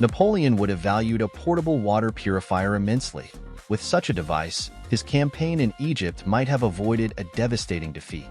Napoleon would have valued a portable water purifier immensely. With such a device, his campaign in Egypt might have avoided a devastating defeat.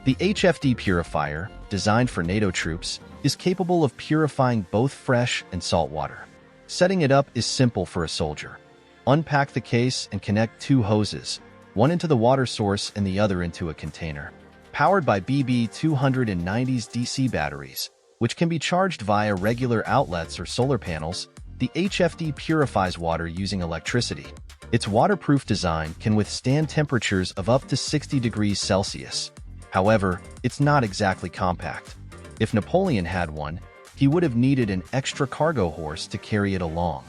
The HFD purifier, designed for NATO troops, is capable of purifying both fresh and salt water. Setting it up is simple for a soldier. Unpack the case and connect two hoses, one into the water source and the other into a container. Powered by BB290's DC batteries, which can be charged via regular outlets or solar panels, the HFD purifies water using electricity. Its waterproof design can withstand temperatures of up to 60 degrees Celsius. However, it's not exactly compact. If Napoleon had one, he would have needed an extra cargo horse to carry it along.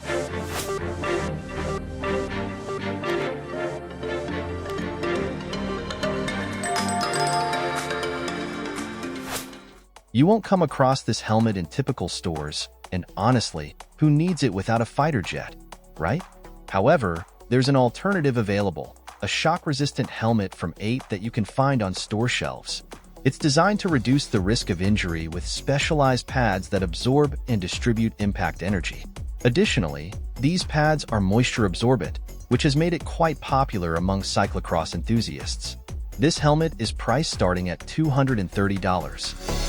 You won't come across this helmet in typical stores, and honestly, who needs it without a fighter jet, right? However, there's an alternative available, a shock-resistant helmet from u.s.a that you can find on store shelves. It's designed to reduce the risk of injury with specialized pads that absorb and distribute impact energy. Additionally, these pads are moisture-absorbent, which has made it quite popular among cyclocross enthusiasts. This helmet is priced starting at $230.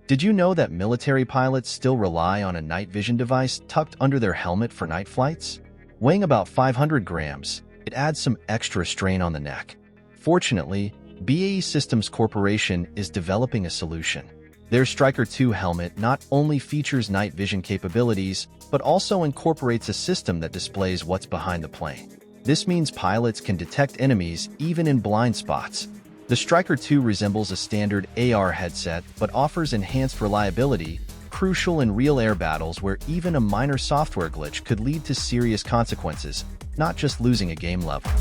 Did you know that military pilots still rely on a night vision device tucked under their helmet for night flights? Weighing about 500 grams, it adds some extra strain on the neck. Fortunately, BAE Systems Corporation is developing a solution. Their Striker 2 helmet not only features night vision capabilities, but also incorporates a system that displays what's behind the plane. This means pilots can detect enemies even in blind spots. The Striker 2 resembles a standard AR headset but offers enhanced reliability, crucial in real air battles where even a minor software glitch could lead to serious consequences, not just losing a game level.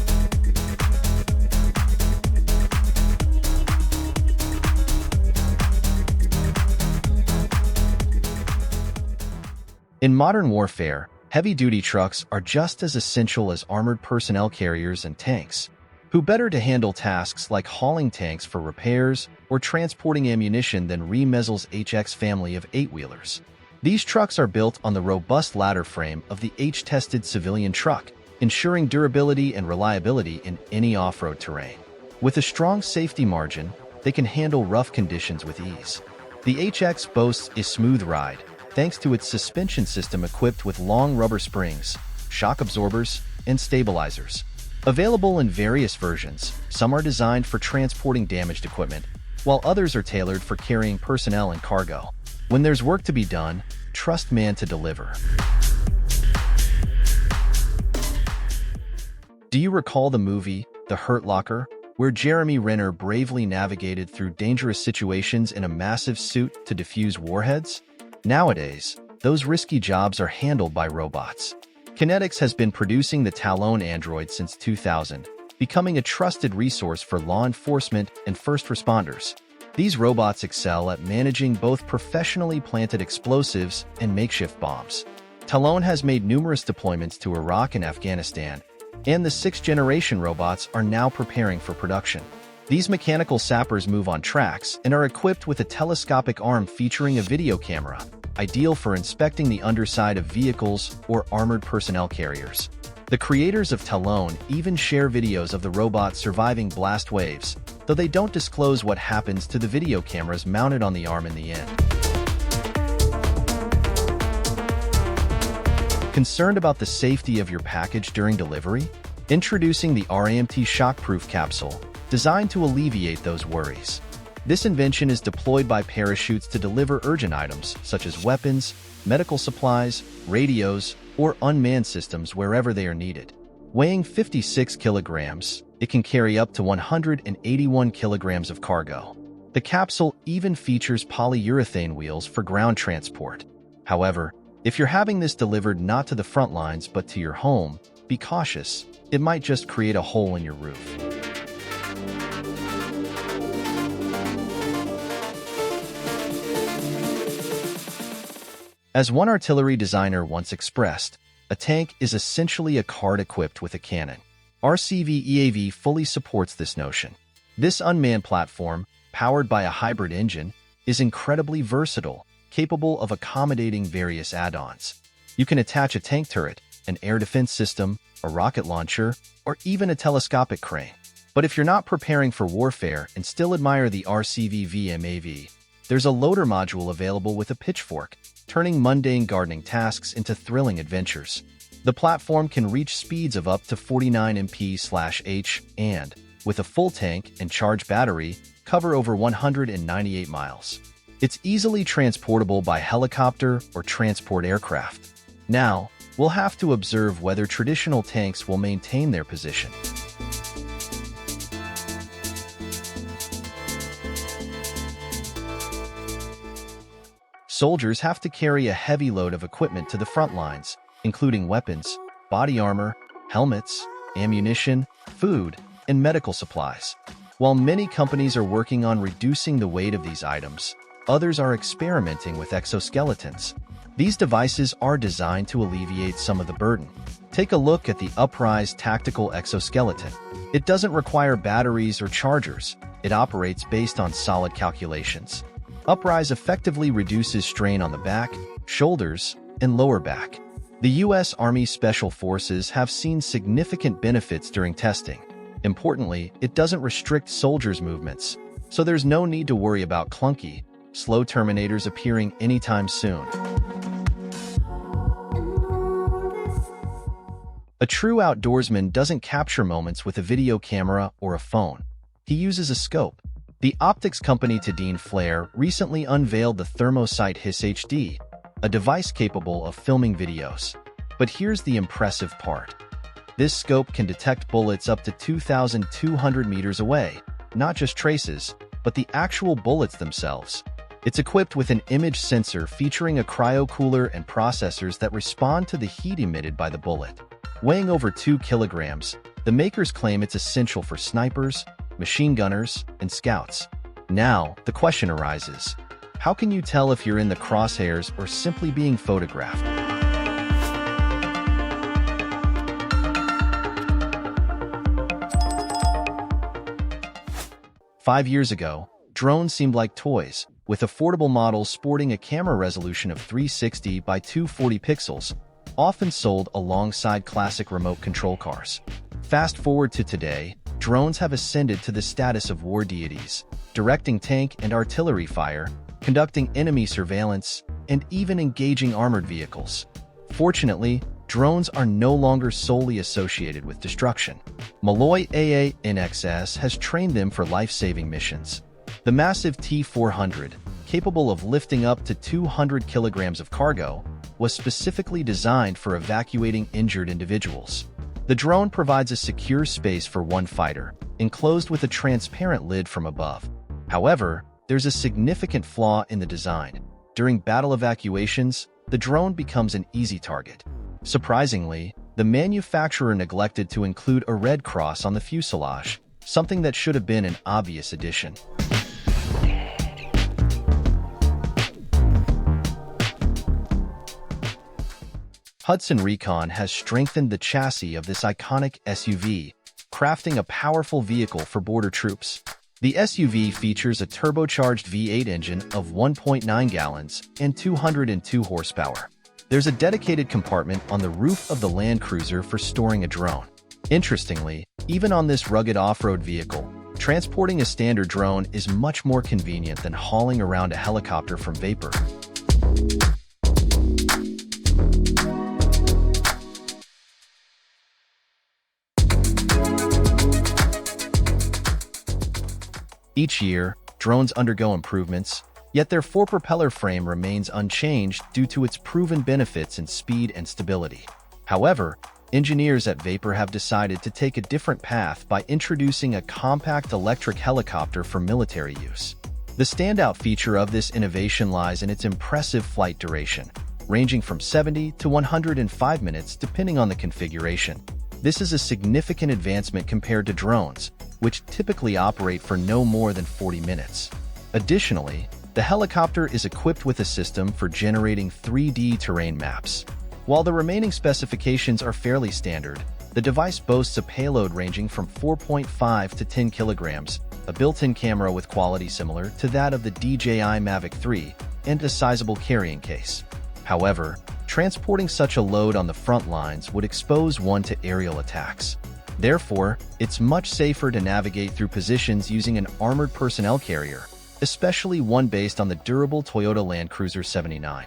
In modern warfare, heavy-duty trucks are just as essential as armored personnel carriers and tanks. Who better to handle tasks like hauling tanks for repairs or transporting ammunition than Rheinmetall's HX family of 8-wheelers? These trucks are built on the robust ladder frame of the H-tested civilian truck, ensuring durability and reliability in any off-road terrain. With a strong safety margin, they can handle rough conditions with ease. The HX boasts a smooth ride, thanks to its suspension system equipped with long rubber springs, shock absorbers, and stabilizers. Available in various versions, some are designed for transporting damaged equipment, while others are tailored for carrying personnel and cargo. When there's work to be done, trust man to deliver. Do you recall the movie, The Hurt Locker, where Jeremy Renner bravely navigated through dangerous situations in a massive suit to defuse warheads? Nowadays, those risky jobs are handled by robots. Kinetics has been producing the Talon android since 2000, becoming a trusted resource for law enforcement and first responders. These robots excel at managing both professionally planted explosives and makeshift bombs. Talon has made numerous deployments to Iraq and Afghanistan, and the 6th-generation robots are now preparing for production. These mechanical sappers move on tracks and are equipped with a telescopic arm featuring a video camera, ideal for inspecting the underside of vehicles or armored personnel carriers. The creators of Talon even share videos of the robot surviving blast waves, though they don't disclose what happens to the video cameras mounted on the arm in the end. Concerned about the safety of your package during delivery? Introducing the RAMT shockproof capsule, designed to alleviate those worries. This invention is deployed by parachutes to deliver urgent items such as weapons, medical supplies, radios, or unmanned systems wherever they are needed. Weighing 56 kilograms, it can carry up to 181 kilograms of cargo. The capsule even features polyurethane wheels for ground transport. However, if you're having this delivered not to the front lines but to your home, be cautious. It might just create a hole in your roof. As one artillery designer once expressed, a tank is essentially a card equipped with a cannon. RCV EAV fully supports this notion. This unmanned platform, powered by a hybrid engine, is incredibly versatile, capable of accommodating various add-ons. You can attach a tank turret, an air defense system, a rocket launcher, or even a telescopic crane. But if you're not preparing for warfare and still admire the RCV-VMAV, there's a loader module available with a pitchfork, turning mundane gardening tasks into thrilling adventures. The platform can reach speeds of up to 49 mph and, with a full tank and charged battery, cover over 198 miles. It's easily transportable by helicopter or transport aircraft. Now, we'll have to observe whether traditional tanks will maintain their position. Soldiers have to carry a heavy load of equipment to the front lines, including weapons, body armor, helmets, ammunition, food, and medical supplies. While many companies are working on reducing the weight of these items, others are experimenting with exoskeletons. These devices are designed to alleviate some of the burden. Take a look at the Uprise Tactical Exoskeleton. It doesn't require batteries or chargers. It operates based on solid calculations. Uprise effectively reduces strain on the back, shoulders, and lower back. The U.S. Army Special Forces have seen significant benefits during testing. Importantly, it doesn't restrict soldiers' movements, so there's no need to worry about clunky, slow terminators appearing anytime soon. A true outdoorsman doesn't capture moments with a video camera or a phone. He uses a scope. The optics company Tadine Flare recently unveiled the ThermoSight Hiss HD, a device capable of filming videos. But here's the impressive part. This scope can detect bullets up to 2,200 meters away, not just traces, but the actual bullets themselves. It's equipped with an image sensor featuring a cryocooler and processors that respond to the heat emitted by the bullet. Weighing over 2 kilograms, the makers claim it's essential for snipers, machine gunners, and scouts. Now, the question arises, how can you tell if you're in the crosshairs or simply being photographed? Five years ago, drones seemed like toys, with affordable models sporting a camera resolution of 360 by 240 pixels, often sold alongside classic remote control cars. Fast forward to today, drones have ascended to the status of war deities, directing tank and artillery fire, conducting enemy surveillance, and even engaging armored vehicles. Fortunately, drones are no longer solely associated with destruction. Malloy AANXS has trained them for life-saving missions. The massive T-400, capable of lifting up to 200 kilograms of cargo, was specifically designed for evacuating injured individuals. The drone provides a secure space for one fighter, enclosed with a transparent lid from above. However, there's a significant flaw in the design. During battle evacuations, the drone becomes an easy target. Surprisingly, the manufacturer neglected to include a red cross on the fuselage, something that should have been an obvious addition. Hudson Recon has strengthened the chassis of this iconic SUV, crafting a powerful vehicle for border troops. The SUV features a turbocharged V8 engine of 1.9 gallons and 202 horsepower. There's a dedicated compartment on the roof of the Land Cruiser for storing a drone. Interestingly, even on this rugged off-road vehicle, transporting a standard drone is much more convenient than hauling around a helicopter from Vapor. Each year, drones undergo improvements, yet their four-propeller frame remains unchanged due to its proven benefits in speed and stability. However, engineers at Vapor have decided to take a different path by introducing a compact electric helicopter for military use. The standout feature of this innovation lies in its impressive flight duration, ranging from 70 to 105 minutes depending on the configuration. This is a significant advancement compared to drones, which typically operate for no more than 40 minutes. Additionally, the helicopter is equipped with a system for generating 3D terrain maps. While the remaining specifications are fairly standard, the device boasts a payload ranging from 4.5 to 10 kilograms, a built-in camera with quality similar to that of the DJI Mavic 3, and a sizable carrying case. However, transporting such a load on the front lines would expose one to aerial attacks. Therefore, it's much safer to navigate through positions using an armored personnel carrier, especially one based on the durable Toyota Land Cruiser 79.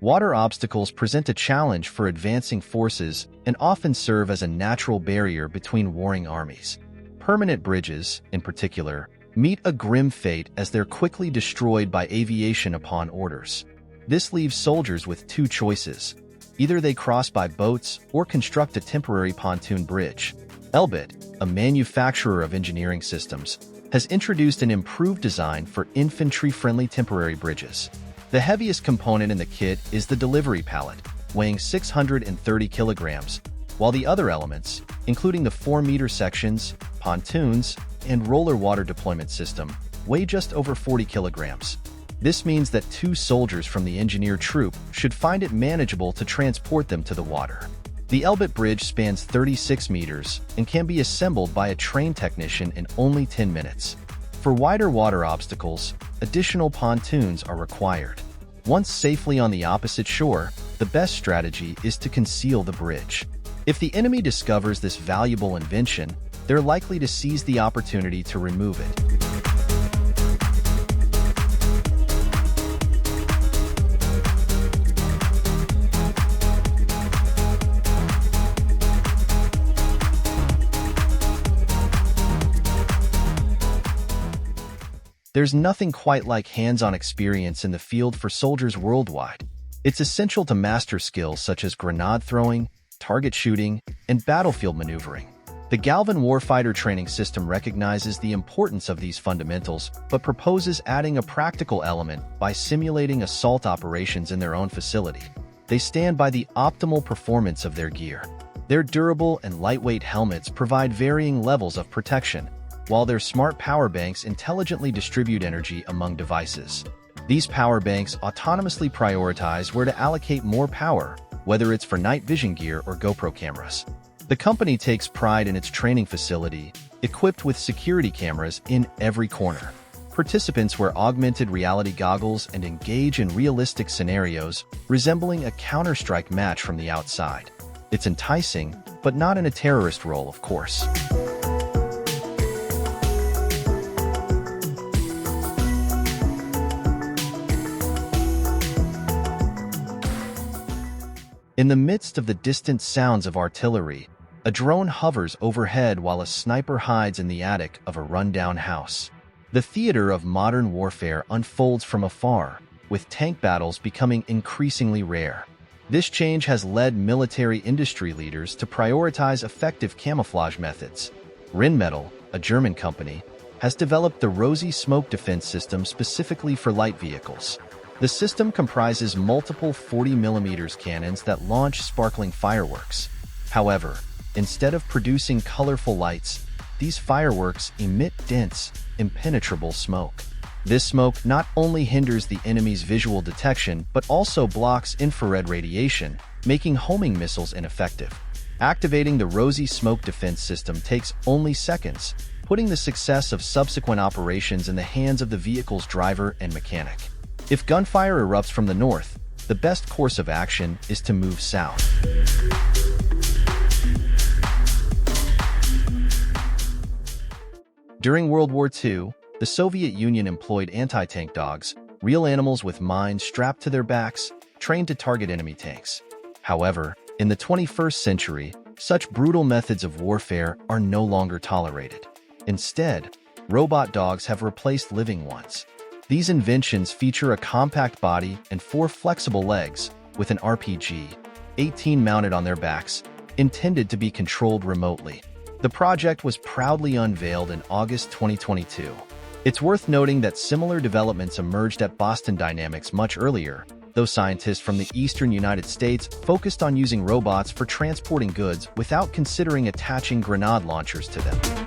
Water obstacles present a challenge for advancing forces and often serve as a natural barrier between warring armies. Permanent bridges, in particular, meet a grim fate as they're quickly destroyed by aviation upon orders. This leaves soldiers with two choices. Either they cross by boats or construct a temporary pontoon bridge. Elbit, a manufacturer of engineering systems, has introduced an improved design for infantry-friendly temporary bridges. The heaviest component in the kit is the delivery pallet, weighing 630 kilograms, while the other elements, including the 4-meter sections, pontoons, and roller water deployment system, weigh just over 40 kilograms. This means that 2 soldiers from the engineer troop should find it manageable to transport them to the water. The Elbit bridge spans 36 meters and can be assembled by a trained technician in only 10 minutes. For wider water obstacles, additional pontoons are required. Once safely on the opposite shore, the best strategy is to conceal the bridge. If the enemy discovers this valuable invention, they're likely to seize the opportunity to remove it. There's nothing quite like hands-on experience in the field for soldiers worldwide. It's essential to master skills such as grenade throwing, target shooting, and battlefield maneuvering. The Galvan Warfighter training system recognizes the importance of these fundamentals, but proposes adding a practical element by simulating assault operations in their own facility. They stand by the optimal performance of their gear. Their durable and lightweight helmets provide varying levels of protection, while their smart power banks intelligently distribute energy among devices. These power banks autonomously prioritize where to allocate more power, whether it's for night vision gear or GoPro cameras. The company takes pride in its training facility, equipped with security cameras in every corner. Participants wear augmented reality goggles and engage in realistic scenarios, resembling a Counter-Strike match from the outside. It's enticing, but not in a terrorist role, of course. In the midst of the distant sounds of artillery, a drone hovers overhead while a sniper hides in the attic of a rundown house. The theater of modern warfare unfolds from afar, with tank battles becoming increasingly rare. This change has led military industry leaders to prioritize effective camouflage methods. Rheinmetall, a German company, has developed the Rosy smoke defense system specifically for light vehicles. The system comprises multiple 40mm cannons that launch sparkling fireworks. However, instead of producing colorful lights, these fireworks emit dense, impenetrable smoke. This smoke not only hinders the enemy's visual detection but also blocks infrared radiation, making homing missiles ineffective. Activating the Rosy smoke defense system takes only seconds, putting the success of subsequent operations in the hands of the vehicle's driver and mechanic. If gunfire erupts from the north, the best course of action is to move south. During World War II, the Soviet Union employed anti-tank dogs, real animals with mines strapped to their backs, trained to target enemy tanks. However, in the 21st century, such brutal methods of warfare are no longer tolerated. Instead, robot dogs have replaced living ones. These inventions feature a compact body and 4 flexible legs, with an RPG-18 mounted on their backs, intended to be controlled remotely. The project was proudly unveiled in August 2022. It's worth noting that similar developments emerged at Boston Dynamics much earlier, though scientists from the eastern United States focused on using robots for transporting goods without considering attaching grenade launchers to them.